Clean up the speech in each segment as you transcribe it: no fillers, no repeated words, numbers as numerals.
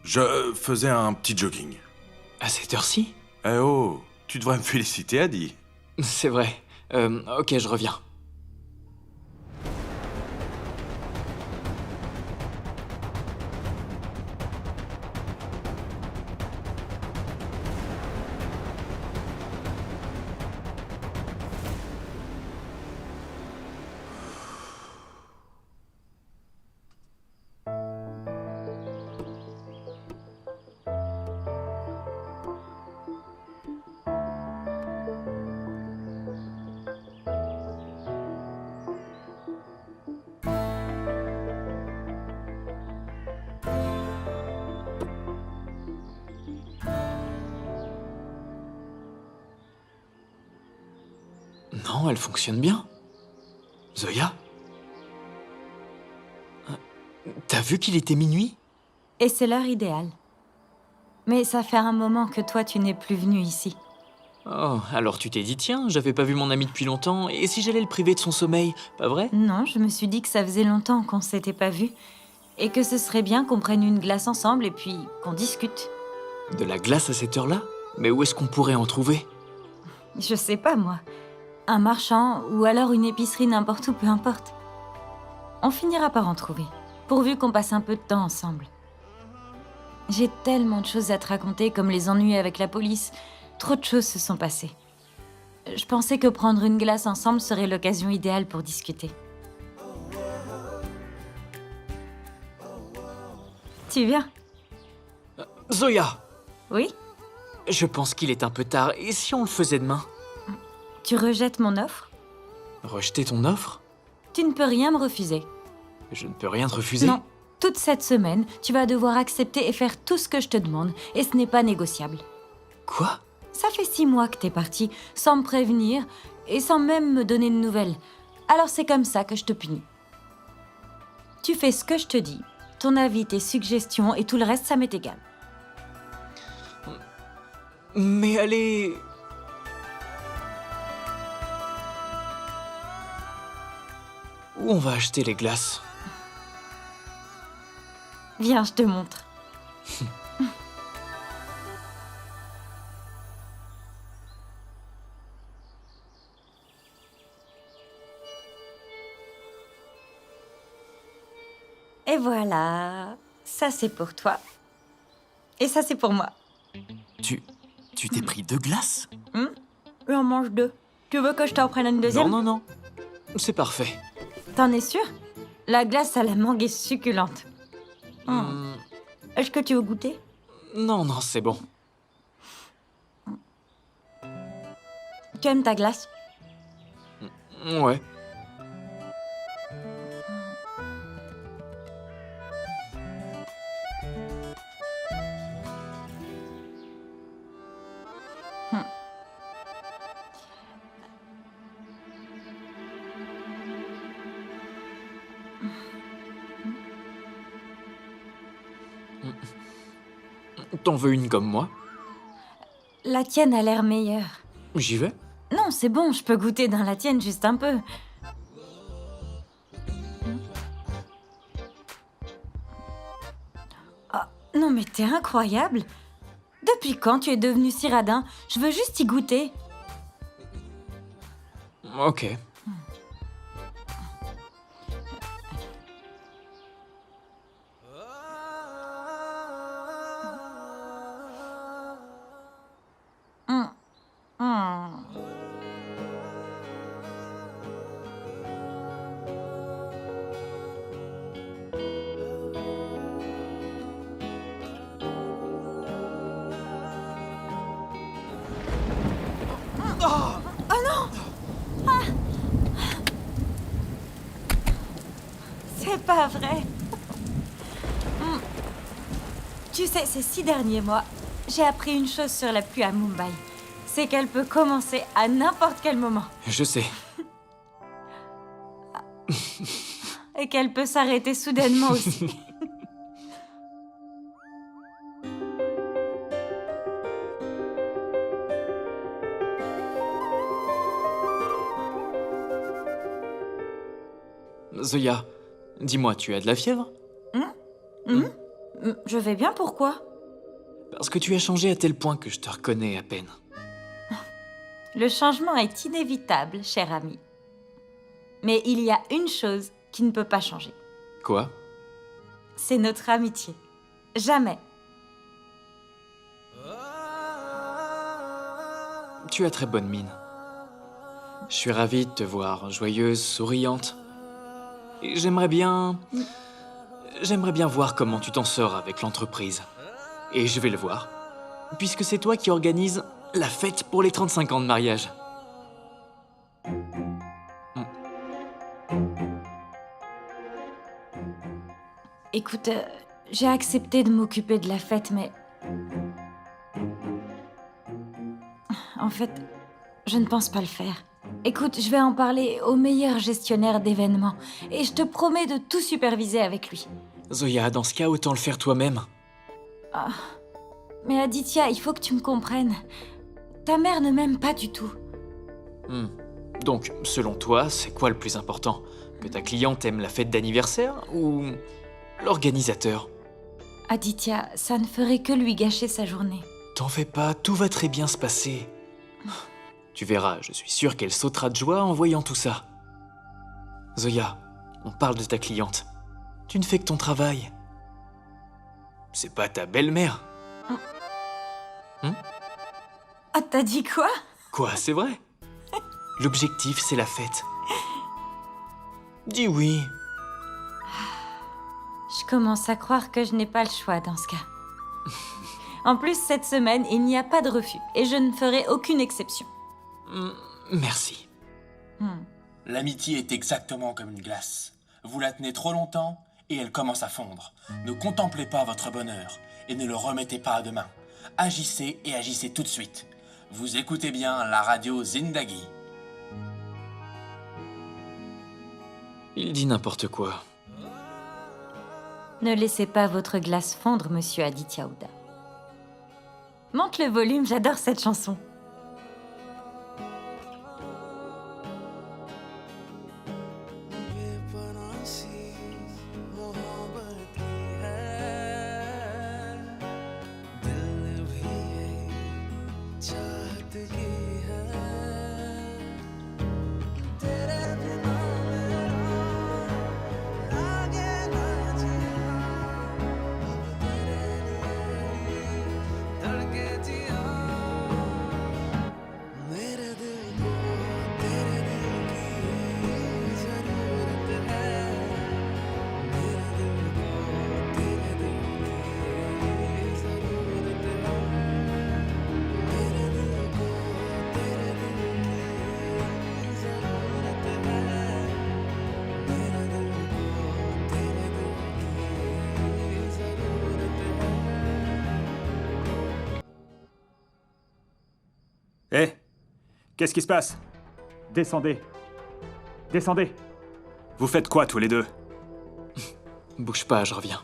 Je faisais un petit jogging. À cette heure-ci? Eh oh, tu devrais me féliciter, Adi. C'est vrai. Ok, je reviens. Non, elle fonctionne bien. Zoya? T'as vu qu'il était minuit? Et c'est l'heure idéale. Mais ça fait un moment que toi, tu n'es plus venu ici. Oh, alors tu t'es dit, tiens, j'avais pas vu mon ami depuis longtemps, et si j'allais le priver de son sommeil, pas vrai? Non, je me suis dit que ça faisait longtemps qu'on s'était pas vus. Et que ce serait bien qu'on prenne une glace ensemble et puis qu'on discute. De la glace à cette heure-là? Mais où est-ce qu'on pourrait en trouver? Je sais pas, moi. Un marchand ou alors une épicerie n'importe où, peu importe. On finira par en trouver, pourvu qu'on passe un peu de temps ensemble. J'ai tellement de choses à te raconter, comme les ennuis avec la police. Trop de choses se sont passées. Je pensais que prendre une glace ensemble serait l'occasion idéale pour discuter. Tu viens? Zoya! Oui? Je pense qu'il est un peu tard, et si on le faisait demain? Tu rejettes mon offre? Rejeter ton offre? Tu ne peux rien me refuser. Je ne peux rien te refuser? Non. Toute cette semaine, tu vas devoir accepter et faire tout ce que je te demande, et ce n'est pas négociable. Quoi? Ça fait 6 mois que t'es parti, sans me prévenir, et sans même me donner de nouvelles. Alors c'est comme ça que je te punis. Tu fais ce que je te dis. Ton avis, tes suggestions, et tout le reste, ça m'est égal. Mais allez... Où on va acheter les glaces? Viens, je te montre. Et voilà. Ça, c'est pour toi. Et ça, c'est pour moi. Tu t'es pris 2 glaces? J'en mange 2. Tu veux que je t'en prenne une deuxième? Non, non, non. C'est parfait. T'en es sûr? La glace à la mangue est succulente. Est-ce que tu veux goûter? Non, non, c'est bon. Tu aimes ta glace? Ouais. T'en veux une comme moi? La tienne a l'air meilleure. J'y vais? Non, c'est bon, je peux goûter dans la tienne juste un peu. Ah, non mais t'es incroyable. Depuis quand tu es devenu si radin? Je veux juste y goûter. Ok. C'est pas vrai. Tu sais, ces 6 derniers mois, j'ai appris une chose sur la pluie à Mumbai. C'est qu'elle peut commencer à n'importe quel moment. Je sais. Et qu'elle peut s'arrêter soudainement aussi. Zoya, dis-moi, tu as de la fièvre? Je vais bien, pourquoi? Parce que tu as changé à tel point que je te reconnais à peine. Le changement est inévitable, cher ami. Mais il y a une chose qui ne peut pas changer. Quoi? C'est notre amitié. Jamais. Tu as très bonne mine. Je suis ravi de te voir joyeuse, souriante. Et j'aimerais bien voir comment tu t'en sors avec l'entreprise. Et je vais le voir, puisque c'est toi qui organise la fête pour les 35 ans de mariage. Écoute, j'ai accepté de m'occuper de la fête, mais... En fait, je ne pense pas le faire. Écoute, je vais en parler au meilleur gestionnaire d'événements, et je te promets de tout superviser avec lui. Zoya, dans ce cas, autant le faire toi-même. Mais Aditya, il faut que tu me comprennes. Ta mère ne m'aime pas du tout. Donc, selon toi, c'est quoi le plus important? Que ta cliente aime la fête d'anniversaire ou l'organisateur? Aditya, ça ne ferait que lui gâcher sa journée. T'en fais pas, tout va très bien se passer. Tu verras, je suis sûr qu'elle sautera de joie en voyant tout ça. Zoya, on parle de ta cliente. Tu ne fais que ton travail. C'est pas ta belle-mère. Ah, t'as dit quoi? Quoi, c'est vrai? L'objectif, c'est la fête. Dis oui. Je commence à croire que je n'ai pas le choix dans ce cas. En plus, cette semaine, il n'y a pas de refus, et je ne ferai aucune exception. Merci. L'amitié est exactement comme une glace. Vous la tenez trop longtemps et elle commence à fondre. Ne contemplez pas votre bonheur et ne le remettez pas à demain. Agissez et agissez tout de suite. Vous écoutez bien la radio Zindagi. Il dit n'importe quoi. Ne laissez pas votre glace fondre, monsieur Aditya Hooda. Monte le volume, j'adore cette chanson. Hé, qu'est-ce qui se passe? Descendez. Descendez. Vous faites quoi tous les deux? Bouge pas, je reviens.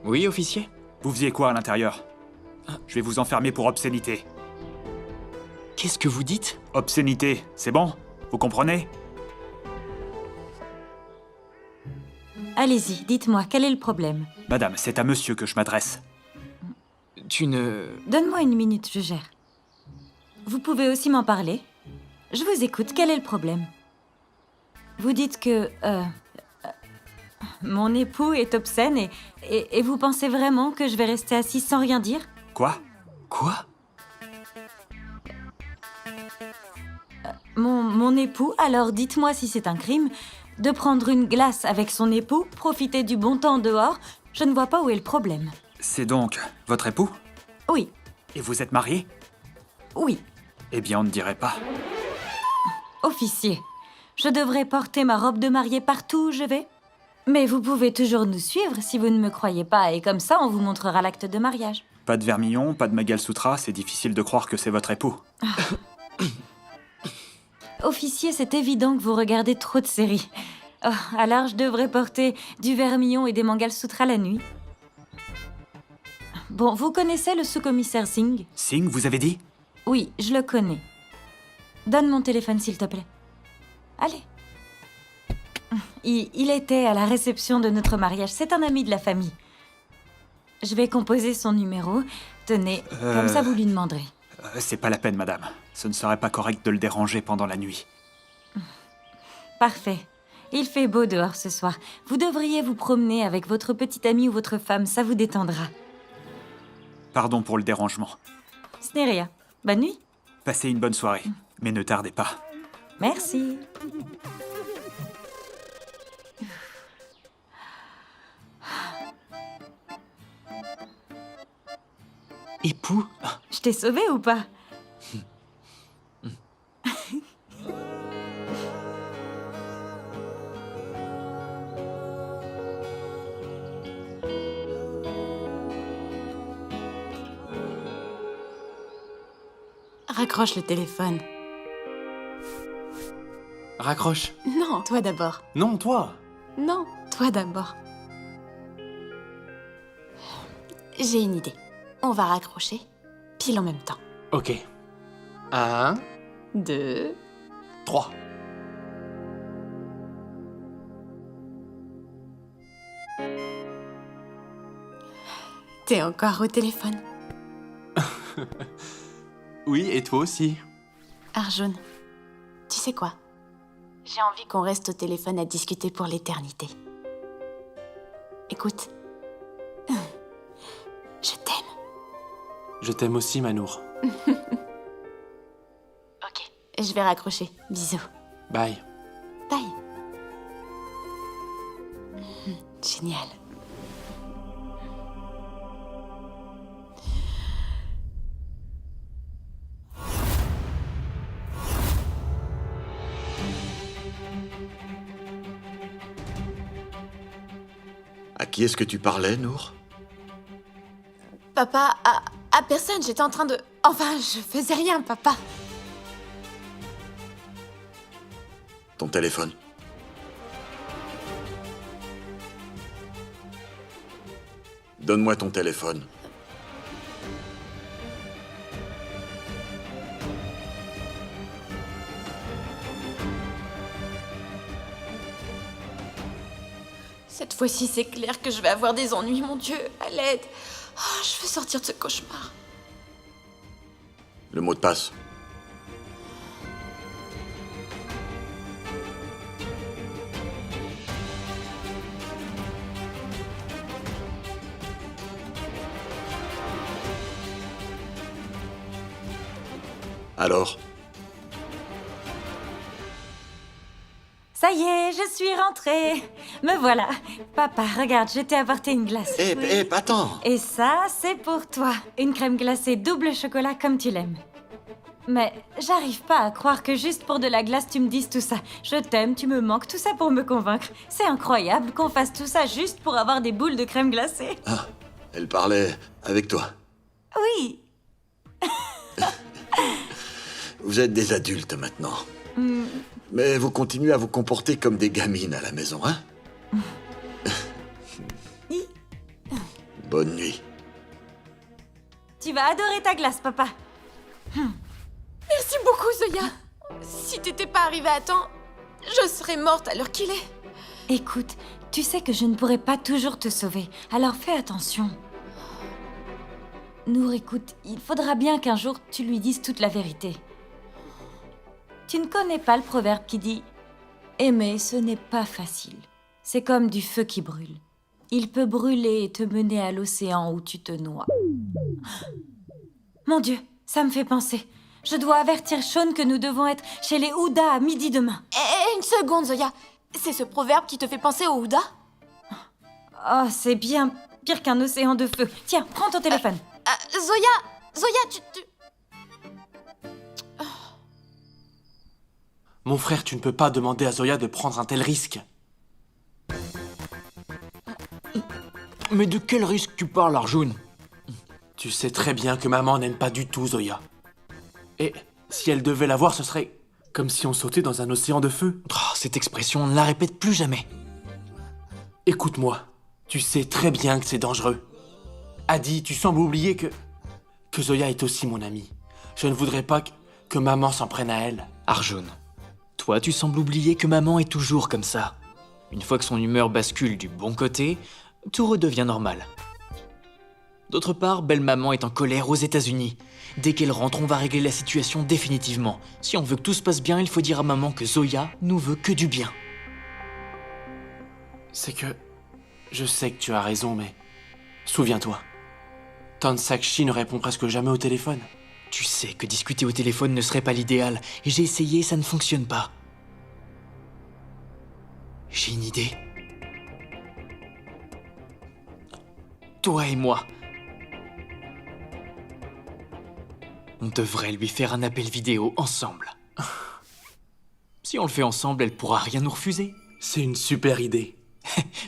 Oui, officier? Vous faisiez quoi à l'intérieur? Je vais vous enfermer pour obscénité. Qu'est-ce que vous dites? Obscénité, c'est bon? Vous comprenez? Allez-y, dites-moi, quel est le problème? Madame, c'est à monsieur que je m'adresse. Tu ne... Donne-moi une minute, je gère. Vous pouvez aussi m'en parler. Je vous écoute, quel est le problème? Vous dites que... mon époux est obscène et vous pensez vraiment que je vais rester assise sans rien dire? Quoi? Quoi? Mon époux, alors dites-moi si c'est un crime, de prendre une glace avec son époux, profiter du bon temps dehors, je ne vois pas où est le problème. C'est donc votre époux? Oui, Et vous êtes marié? oui, Eh bien, on ne dirait pas. officier. Je devrais porter ma robe de mariée partout où je vais? Mais vous pouvez toujours nous suivre si vous ne me croyez pas, et comme ça, on vous montrera l'acte de mariage. Pas de vermillon, pas de Mangalsutra, c'est difficile de croire que c'est votre époux. Officier, c'est évident que vous regardez trop de séries. Oh, alors je devrais porter du vermillon et des Mangalsutras la nuit. Bon, vous connaissez le sous-commissaire Singh? Singh, vous avez dit? Oui, je le connais. Donne mon téléphone, s'il te plaît. Allez. Il était à la réception de notre mariage. C'est un ami de la famille. Je vais composer son numéro. Tenez, comme ça vous lui demanderez. C'est pas la peine, madame. Ce ne serait pas correct de le déranger pendant la nuit. Parfait. Il fait beau dehors ce soir. Vous devriez vous promener avec votre petite amie ou votre femme, ça vous détendra. Pardon pour le dérangement. Ce n'est rien. Bonne nuit. Passez une bonne soirée, mais ne tardez pas. Merci. Époux? Je t'ai sauvé ou pas? Raccroche le téléphone. Raccroche. Non, toi d'abord. Non, toi. Non, toi d'abord. J'ai une idée. On va raccrocher, pile en même temps. Ok. 1, 2... 3. T'es encore au téléphone. Oui, et toi aussi. Arjun, tu sais quoi? J'ai envie qu'on reste au téléphone à discuter pour l'éternité. Écoute. Je t'aime. Je t'aime aussi, Manour. Ok, je vais raccrocher. Bisous. Bye. Bye. Génial. À qui est-ce que tu parlais, Nour? Papa, à personne, j'étais en train de... Enfin, je faisais rien, papa. Ton téléphone. Donne-moi ton téléphone. Cette fois-ci, c'est clair que je vais avoir des ennuis, mon Dieu, à l'aide. Oh, je veux sortir de ce cauchemar. Le mot de passe. Alors? Ça y est, je suis rentrée. Me voilà. Papa, regarde, je t'ai apporté une glace. Attends! Et ça, c'est pour toi. Une crème glacée double chocolat comme tu l'aimes. Mais j'arrive pas à croire que juste pour de la glace, tu me dises tout ça. Je t'aime, tu me manques, tout ça pour me convaincre. C'est incroyable qu'on fasse tout ça juste pour avoir des boules de crème glacée. Ah, elle parlait avec toi. Oui. Vous êtes des adultes maintenant. Mais vous continuez à vous comporter comme des gamines à la maison, hein? Bonne nuit. Tu vas adorer ta glace, papa. Merci beaucoup, Zoya. Si t'étais pas arrivée à temps, je serais morte à l'heure qu'il est. Écoute, tu sais que je ne pourrai pas toujours te sauver, alors fais attention. Nour, écoute, il faudra bien qu'un jour tu lui dises toute la vérité. Tu ne connais pas le proverbe qui dit « Aimer, ce n'est pas facile. C'est comme du feu qui brûle. Il peut brûler et te mener à l'océan où tu te noies. » Mon Dieu, ça me fait penser. Je dois avertir Sean que nous devons être chez les Houda à midi demain. Une seconde, Zoya. C'est ce proverbe qui te fait penser au Houda? Oh, c'est bien pire qu'un océan de feu. Tiens, prends ton téléphone. Zoya, tu... Mon frère, tu ne peux pas demander à Zoya de prendre un tel risque. Mais de quel risque tu parles, Arjun? Tu sais très bien que maman n'aime pas du tout Zoya. Et si elle devait la voir, ce serait comme si on sautait dans un océan de feu. Oh, cette expression, on ne la répète plus jamais. Écoute-moi, tu sais très bien que c'est dangereux. Adi, tu sembles oublier que Zoya est aussi mon amie. Je ne voudrais pas que maman s'en prenne à elle. Arjun, toi, tu sembles oublier que maman est toujours comme ça. Une fois que son humeur bascule du bon côté, tout redevient normal. D'autre part, belle maman est en colère aux États-Unis. Dès qu'elle rentre, on va régler la situation définitivement. Si on veut que tout se passe bien, il faut dire à maman que Zoya nous veut que du bien. C'est que... Je sais que tu as raison, mais... Souviens-toi. Ton Sakshi ne répond presque jamais au téléphone. Tu sais que discuter au téléphone ne serait pas l'idéal, et j'ai essayé, ça ne fonctionne pas. J'ai une idée. Toi et moi. On devrait lui faire un appel vidéo ensemble. Si on le fait ensemble, elle pourra rien nous refuser. C'est une super idée.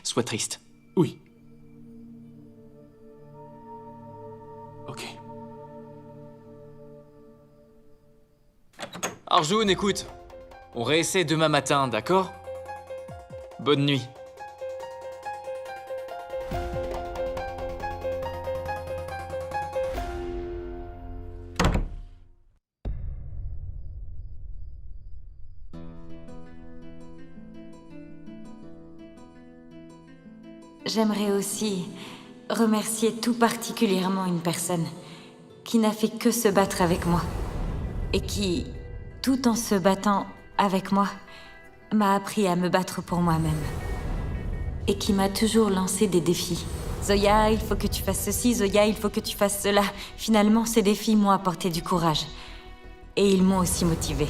Sois triste. Oui. Ok. Arjun, écoute. On réessaie demain matin, d'accord? Bonne nuit. J'aimerais aussi remercier tout particulièrement une personne qui n'a fait que se battre avec moi et qui, tout en se battant avec moi, m'a appris à me battre pour moi-même et qui m'a toujours lancé des défis. Zoya, il faut que tu fasses ceci, Zoya, il faut que tu fasses cela. Finalement, ces défis m'ont apporté du courage et ils m'ont aussi motivée.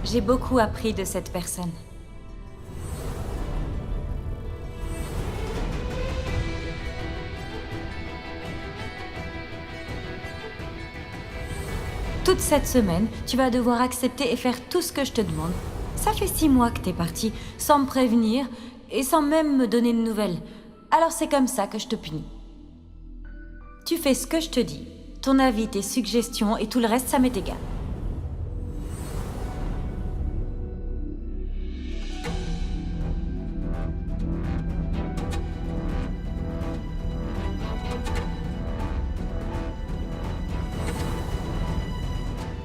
J'ai beaucoup appris de cette personne. Toute cette semaine, tu vas devoir accepter et faire tout ce que je te demande. Ça fait 6 mois que t'es parti, sans me prévenir et sans même me donner de nouvelles. Alors c'est comme ça que je te punis. Tu fais ce que je te dis. Ton avis, tes suggestions et tout le reste, ça m'est égal.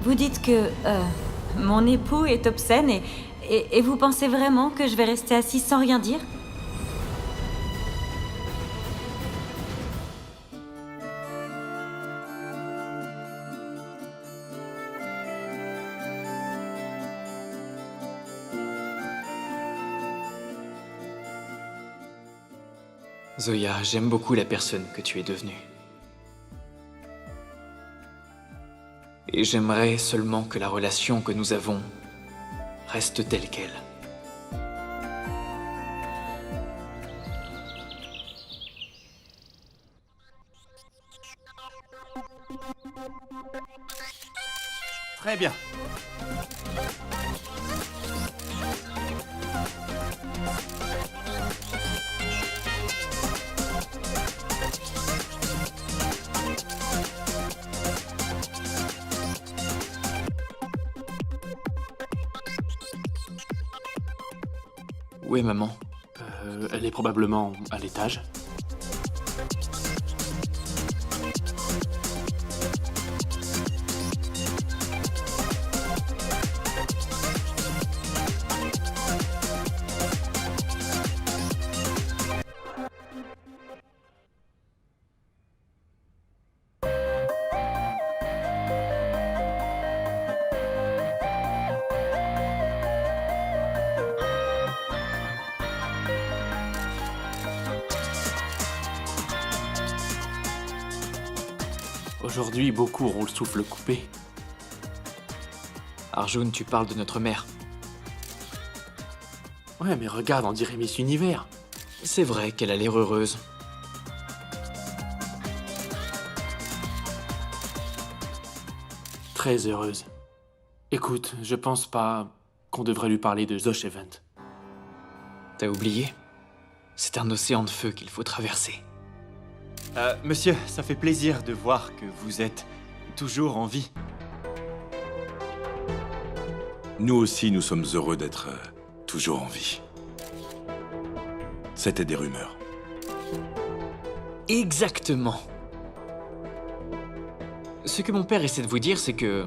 Vous dites que mon époux est obscène et vous pensez vraiment que je vais rester assise sans rien dire? Zoya, j'aime beaucoup la personne que tu es devenue. Et j'aimerais seulement que la relation que nous avons reste telle qu'elle. Très bien. Où est maman? Elle est probablement à l'étage. Aujourd'hui, beaucoup auront le souffle coupé. Arjun, tu parles de notre mère. Ouais, mais regarde, on dirait Miss Univers. C'est vrai qu'elle a l'air heureuse. Très heureuse. Écoute, je pense pas qu'on devrait lui parler de Zosh Event. T'as oublié? C'est un océan de feu qu'il faut traverser. Monsieur, ça fait plaisir de voir que vous êtes toujours en vie. Nous aussi, nous sommes heureux d'être toujours en vie. C'était des rumeurs. Exactement. Ce que mon père essaie de vous dire, c'est que,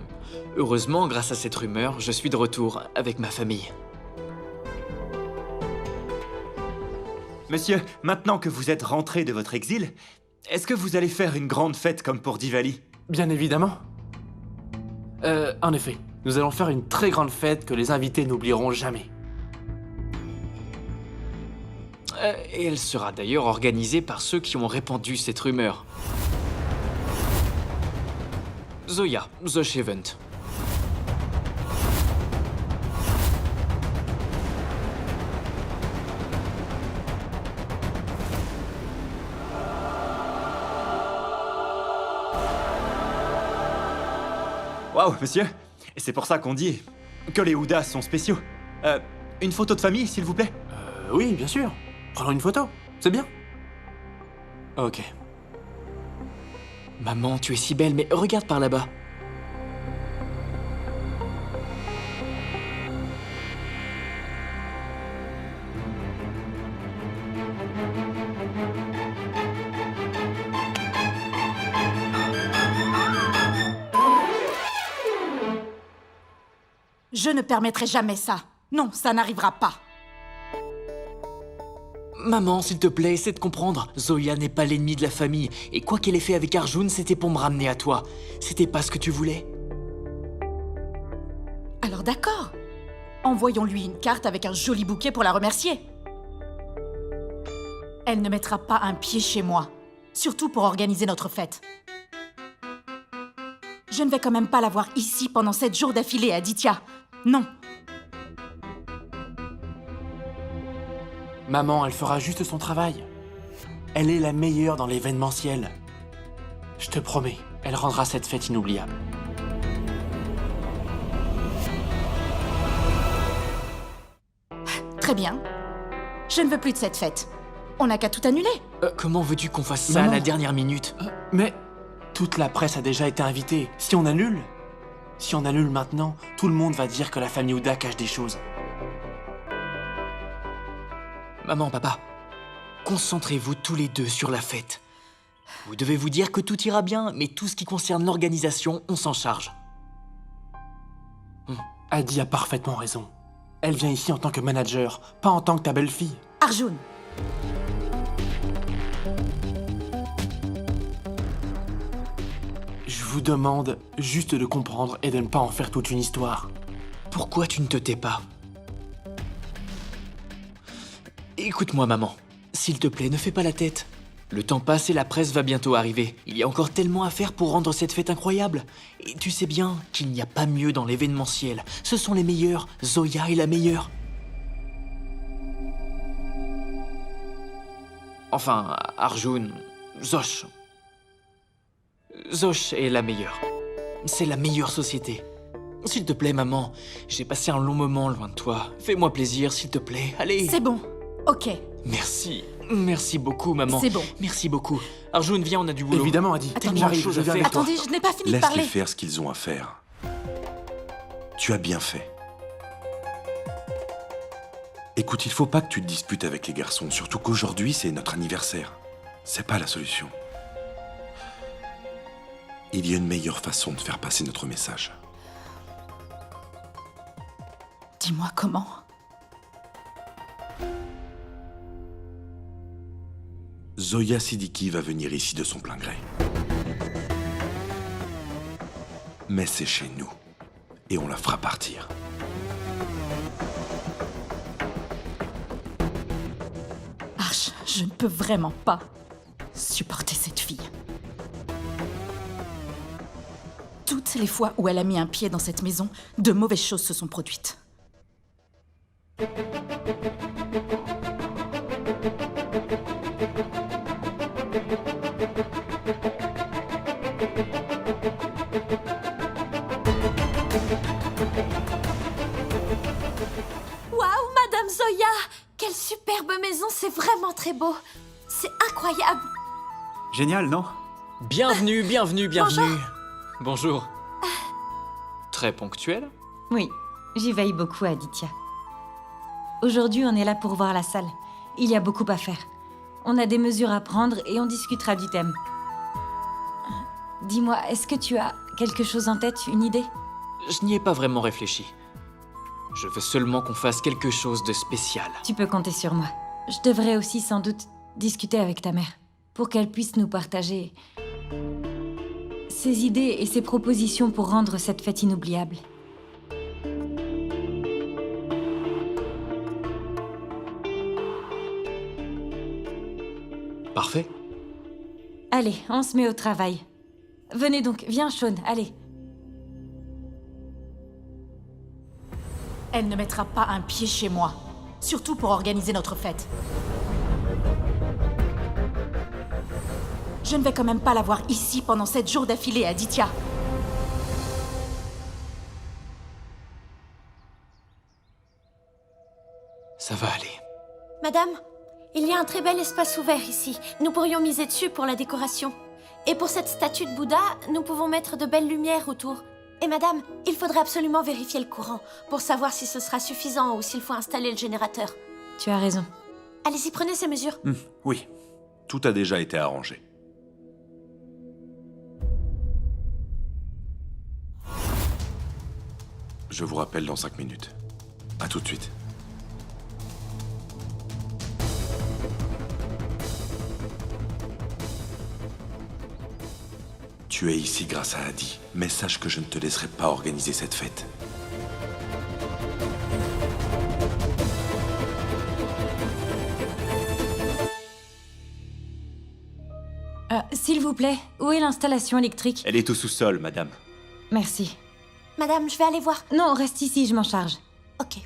heureusement, grâce à cette rumeur, je suis de retour avec ma famille. Monsieur, maintenant que vous êtes rentré de votre exil, est-ce que vous allez faire une grande fête comme pour Diwali? Bien évidemment. En effet, nous allons faire une très grande fête que les invités n'oublieront jamais. Et elle sera d'ailleurs organisée par ceux qui ont répandu cette rumeur. Zoya, The Event. Waouh, monsieur! Et c'est pour ça qu'on dit que les Houdas sont spéciaux. Une photo de famille, s'il vous plaît? Oui, bien sûr. Prenons une photo, c'est bien. Ok. Maman, tu es si belle, mais regarde par là-bas. Je ne permettrai jamais ça. Non, ça n'arrivera pas. Maman, s'il te plaît, essaie de comprendre. Zoya n'est pas l'ennemi de la famille. Et quoi qu'elle ait fait avec Arjun, c'était pour me ramener à toi. C'était pas ce que tu voulais. Alors d'accord. Envoyons-lui une carte avec un joli bouquet pour la remercier. Elle ne mettra pas un pied chez moi. Surtout pour organiser notre fête. Je ne vais quand même pas la voir ici pendant 7 jours d'affilée, Aditya. Non. Maman, elle fera juste son travail. Elle est la meilleure dans l'événementiel. Je te promets, elle rendra cette fête inoubliable. Très bien. Je ne veux plus de cette fête. On n'a qu'à tout annuler. Comment veux-tu qu'on fasse ça à Maman. la dernière minute? Mais toute la presse a déjà été invitée. Si on annule maintenant, tout le monde va dire que la famille Houda cache des choses. Maman, papa, concentrez-vous tous les deux sur la fête. Vous devez vous dire que tout ira bien, mais tout ce qui concerne l'organisation, on s'en charge. Adi a parfaitement raison. Elle vient ici en tant que manager, pas en tant que ta belle-fille. Arjun. Je vous demande juste de comprendre et de ne pas en faire toute une histoire. Pourquoi tu ne te tais pas? Écoute-moi, maman. S'il te plaît, ne fais pas la tête. Le temps passe et la presse va bientôt arriver. Il y a encore tellement à faire pour rendre cette fête incroyable. Et tu sais bien qu'il n'y a pas mieux dans l'événementiel. Ce sont les meilleurs. Zoya est la meilleure. Enfin, Arjun, Zosh. Zosh est la meilleure. C'est la meilleure société. S'il te plaît, maman, j'ai passé un long moment loin de toi. Fais-moi plaisir, s'il te plaît. Allez. C'est bon. Ok. Merci. Merci beaucoup, maman. C'est bon. Merci beaucoup. Arjun, viens, on a du boulot. Évidemment, Adi. Attends, J'arrive, chose je à viens faire. avec toi. Attendez, je n'ai pas fini de Laisse-les parler. faire ce qu'ils ont à faire. Tu as bien fait. Écoute, il faut pas que tu te disputes avec les garçons, surtout qu'aujourd'hui, c'est notre anniversaire. C'est pas la solution. Il y a une meilleure façon de faire passer notre message. Dis-moi comment. Zoya Siddiqui va venir ici de son plein gré. Mais c'est chez nous. Et on la fera partir. Arch, je ne peux vraiment pas supporter cette fille. Toutes les fois où elle a mis un pied dans cette maison, de mauvaises choses se sont produites. Waouh, Madame Zoya! Quelle superbe maison, c'est vraiment très beau. C'est incroyable. Génial, non? Bienvenue, bienvenue, bienvenue. Bonjour. Très ponctuel. Oui, j'y veille beaucoup, Aditya. Aujourd'hui, on est là pour voir la salle. Il y a beaucoup à faire. On a des mesures à prendre et on discutera du thème. Dis-moi, est-ce que tu as quelque chose en tête, une idée? Je n'y ai pas vraiment réfléchi. Je veux seulement qu'on fasse quelque chose de spécial. Tu peux compter sur moi. Je devrais aussi sans doute discuter avec ta mère, pour qu'elle puisse nous partager ses idées et ses propositions pour rendre cette fête inoubliable. Parfait. Allez, on se met au travail. Venez donc, viens Shaun, allez. Elle ne mettra pas un pied chez moi, surtout pour organiser notre fête. Je ne vais quand même pas la voir ici pendant 7 jours d'affilée, Aditya. Ça va aller. Madame, il y a un très bel espace ouvert ici. Nous pourrions miser dessus pour la décoration. Et pour cette statue de Bouddha, nous pouvons mettre de belles lumières autour. Et madame, il faudrait absolument vérifier le courant pour savoir si ce sera suffisant ou s'il faut installer le générateur. Tu as raison. Allez-y, prenez ces mesures. Oui, tout a déjà été arrangé. Je vous rappelle dans 5 minutes. À tout de suite. Tu es ici grâce à Adi, mais sache que je ne te laisserai pas organiser cette fête. S'il vous plaît, où est l'installation électrique? Elle est au sous-sol, madame. Merci. Madame, je vais aller voir. Non, reste ici, je m'en charge. Ok.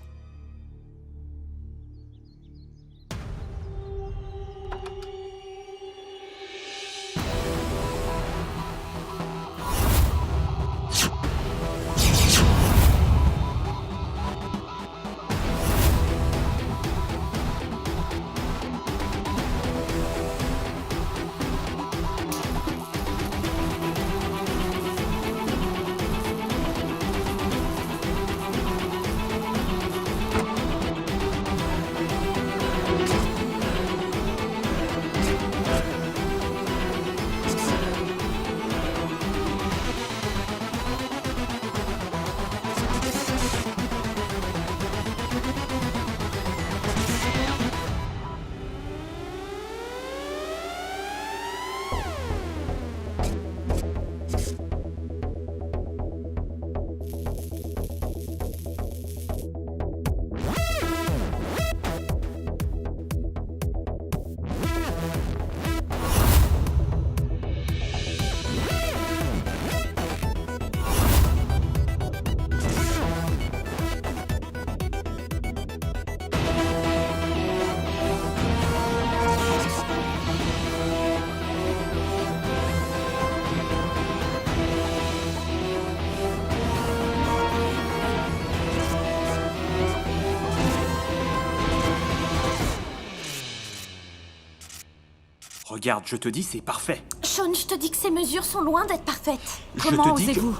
Regarde, je te dis, c'est parfait. Shaun, je te dis que ces mesures sont loin d'être parfaites. Comment je te dis osez-vous?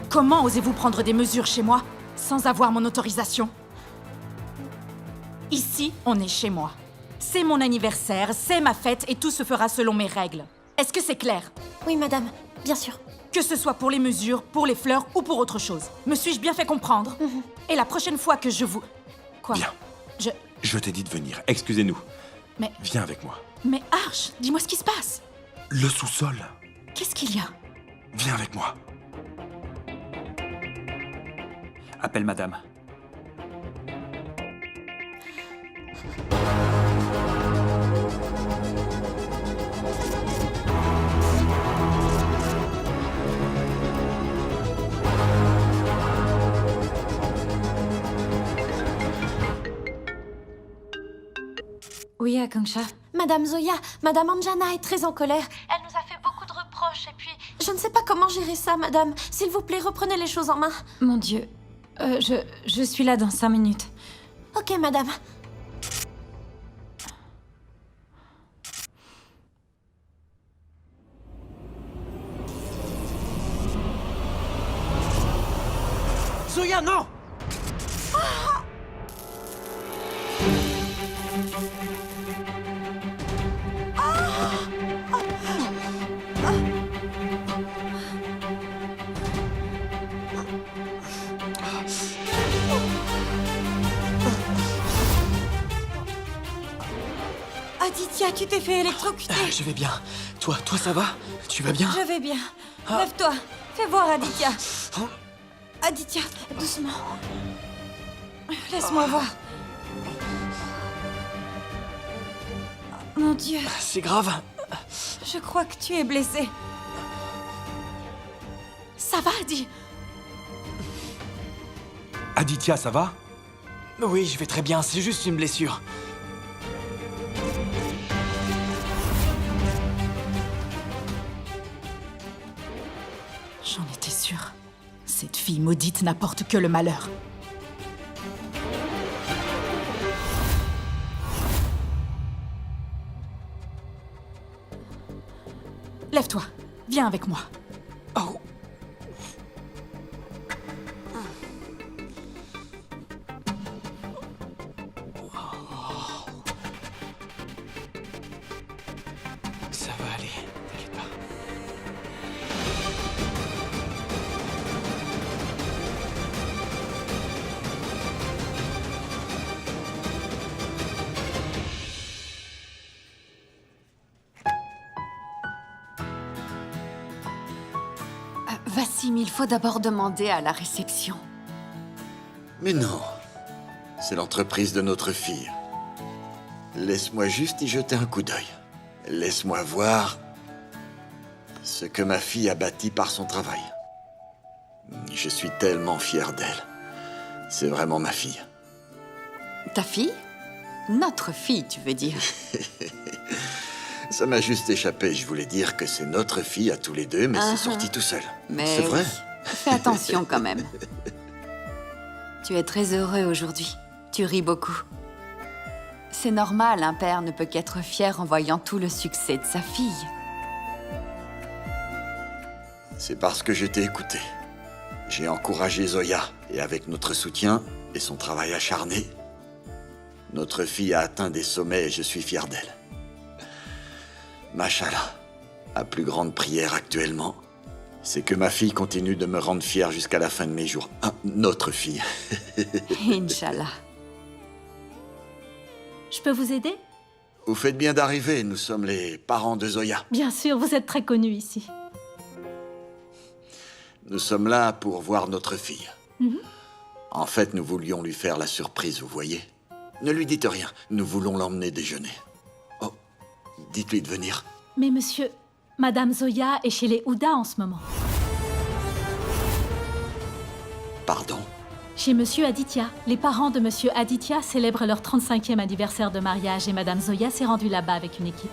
Comment osez-vous prendre des mesures chez moi sans avoir mon autorisation? Ici, on est chez moi. C'est mon anniversaire, c'est ma fête et tout se fera selon mes règles. Est-ce que c'est clair? Oui, madame, bien sûr. Que ce soit pour les mesures, pour les fleurs ou pour autre chose. Me suis-je bien fait comprendre? Et la prochaine fois que je vous... Quoi? Viens. Je... Je t'ai dit de venir. Excusez-nous. Mais... Viens avec moi. Mais Arch, dis-moi ce qui se passe. Le sous-sol. Qu'est-ce qu'il y a? Viens avec moi. Appelle madame. Oui, Akanksha. Madame Zoya, Madame Anjana est très en colère. Elle nous a fait beaucoup de reproches et puis... Je ne sais pas comment gérer ça, madame. S'il vous plaît, reprenez les choses en main. Mon Dieu. Je suis là dans 5 minutes. Ok, madame. Zoya, non! Aditya, tu t'es fait électrocuter. Je vais bien. Toi, ça va? Tu vas bien? Je vais bien. Lève-toi. Fais voir Aditya. Aditya, doucement. Laisse-moi voir. Mon Dieu, C'est grave. je crois que tu es blessé. Ça va, Adi? Aditya, ça va? Oui, je vais très bien, c'est juste une blessure. J'en étais sûre. Cette fille maudite n'apporte que le malheur. Lève-toi. Viens avec moi. Oh. Ça va aller, t'inquiète pas. Vassim, il faut d'abord demander à la réception. Mais non, c'est l'entreprise de notre fille. Laisse-moi juste y jeter un coup d'œil. Laisse-moi voir ce que ma fille a bâti par son travail. Je suis tellement fier d'elle. C'est vraiment ma fille. Ta fille? Notre fille, tu veux dire? Ça m'a juste échappé. Je voulais dire que c'est notre fille à tous les deux, mais c'est sorti tout seul. Mais c'est vrai. oui. Fais attention quand même. Tu es très heureux aujourd'hui. Tu ris beaucoup. C'est normal, un père ne peut qu'être fier en voyant tout le succès de sa fille. C'est parce que je t'ai écouté. J'ai encouragé Zoya, et avec notre soutien et son travail acharné, notre fille a atteint des sommets et je suis fier d'elle. Machallah, ma plus grande prière actuellement, c'est que ma fille continue de me rendre fier jusqu'à la fin de mes jours. Ah, notre fille. Inch'Allah. Je peux vous aider? Vous faites bien d'arriver, nous sommes les parents de Zoya. Bien sûr, vous êtes très connus ici. Nous sommes là pour voir notre fille. En fait, nous voulions lui faire la surprise, vous voyez. Ne lui dites rien, nous voulons l'emmener déjeuner. Oh, dites-lui de venir. Mais monsieur, Madame Zoya est chez les Houda en ce moment. Pardon? Chez Monsieur Aditya. Les parents de Monsieur Aditya célèbrent leur 35e anniversaire de mariage et Madame Zoya s'est rendue là-bas avec une équipe.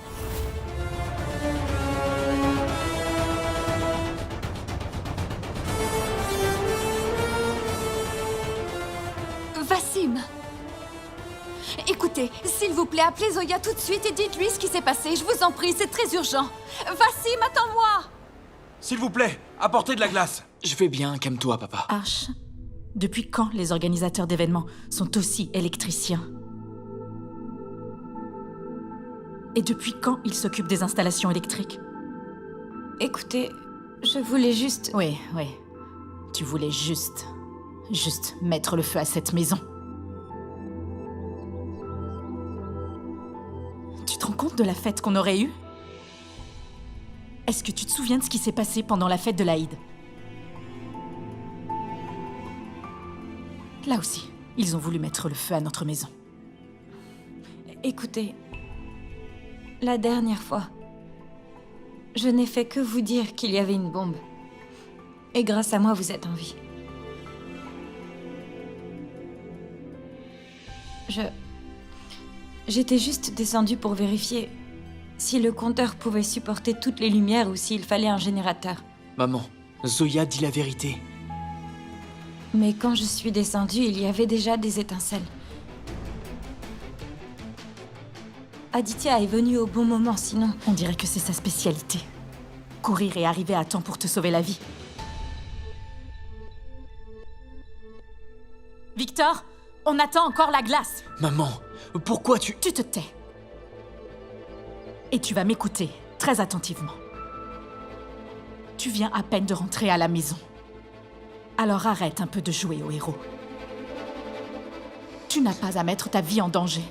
Vassim! Écoutez, s'il vous plaît, appelez Zoya tout de suite et dites-lui ce qui s'est passé. Je vous en prie, c'est très urgent. Vassim, attends-moi! S'il vous plaît, apportez de la glace. Je vais bien, calme-toi, papa. Arch, depuis quand les organisateurs d'événements sont aussi électriciens? Et depuis quand ils s'occupent des installations électriques? Écoutez, je voulais juste... Oui. Tu voulais juste mettre le feu à cette maison. Tu te rends compte de la fête qu'on aurait eue? Est-ce que tu te souviens de ce qui s'est passé pendant la fête de l'Aïd? Là aussi, ils ont voulu mettre le feu à notre maison. Écoutez, la dernière fois, je n'ai fait que vous dire qu'il y avait une bombe. Et grâce à moi, vous êtes en vie. J'étais juste descendue pour vérifier si le compteur pouvait supporter toutes les lumières ou s'il fallait un générateur. Maman, Zoya dit la vérité. Mais quand je suis descendue, il y avait déjà des étincelles. Aditya est venu au bon moment, sinon... On dirait que c'est sa spécialité. Courir et arriver à temps pour te sauver la vie. Victor, on attend encore la glace. Maman, pourquoi tu... Tu te tais. Et tu vas m'écouter très attentivement. Tu viens à peine de rentrer à la maison. Alors arrête un peu de jouer au héros. Tu n'as pas à mettre ta vie en danger.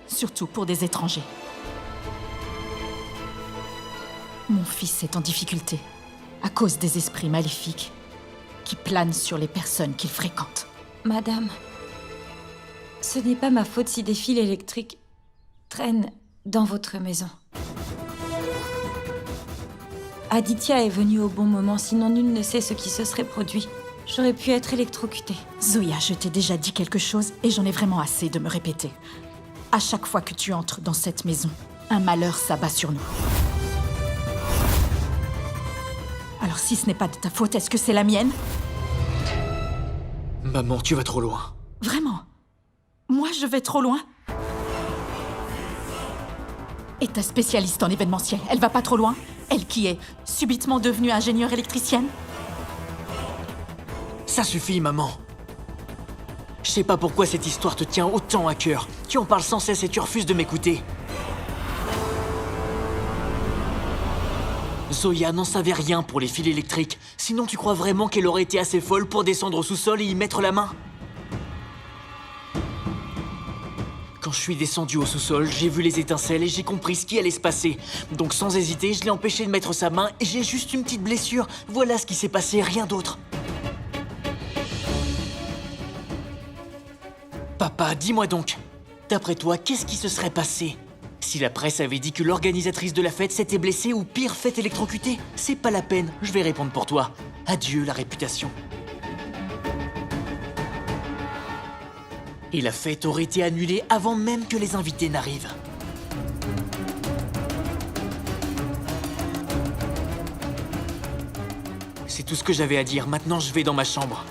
Surtout pour des étrangers. Mon fils est en difficulté à cause des esprits maléfiques qui planent sur les personnes qu'il fréquente. Madame, ce n'est pas ma faute si des fils électriques traînent dans votre maison. Aditya est venu au bon moment, sinon nul ne sait ce qui se serait produit. J'aurais pu être électrocutée. Zoya, je t'ai déjà dit quelque chose et j'en ai vraiment assez de me répéter. À chaque fois que tu entres dans cette maison, un malheur s'abat sur nous. Alors si ce n'est pas de ta faute, est-ce que c'est la mienne? Maman, tu vas trop loin. Vraiment? Moi, je vais trop loin? Et ta spécialiste en événementiel, elle va pas trop loin? Elle qui est subitement devenue ingénieure électricienne? Ça suffit, maman. Je sais pas pourquoi cette histoire te tient autant à cœur. Tu en parles sans cesse et tu refuses de m'écouter. Zoya n'en savait rien pour les fils électriques. Sinon, tu crois vraiment qu'elle aurait été assez folle pour descendre au sous-sol et y mettre la main? Quand je suis descendu au sous-sol, j'ai vu les étincelles et j'ai compris ce qui allait se passer. Donc sans hésiter, je l'ai empêché de mettre sa main et j'ai juste une petite blessure. Voilà ce qui s'est passé, rien d'autre. Papa, dis-moi donc, d'après toi, qu'est-ce qui se serait passé si la presse avait dit que l'organisatrice de la fête s'était blessée ou pire, fait électrocutée? C'est pas la peine, je vais répondre pour toi. Adieu la réputation. Et la fête aurait été annulée avant même que les invités n'arrivent. C'est tout ce que j'avais à dire, maintenant je vais dans ma chambre.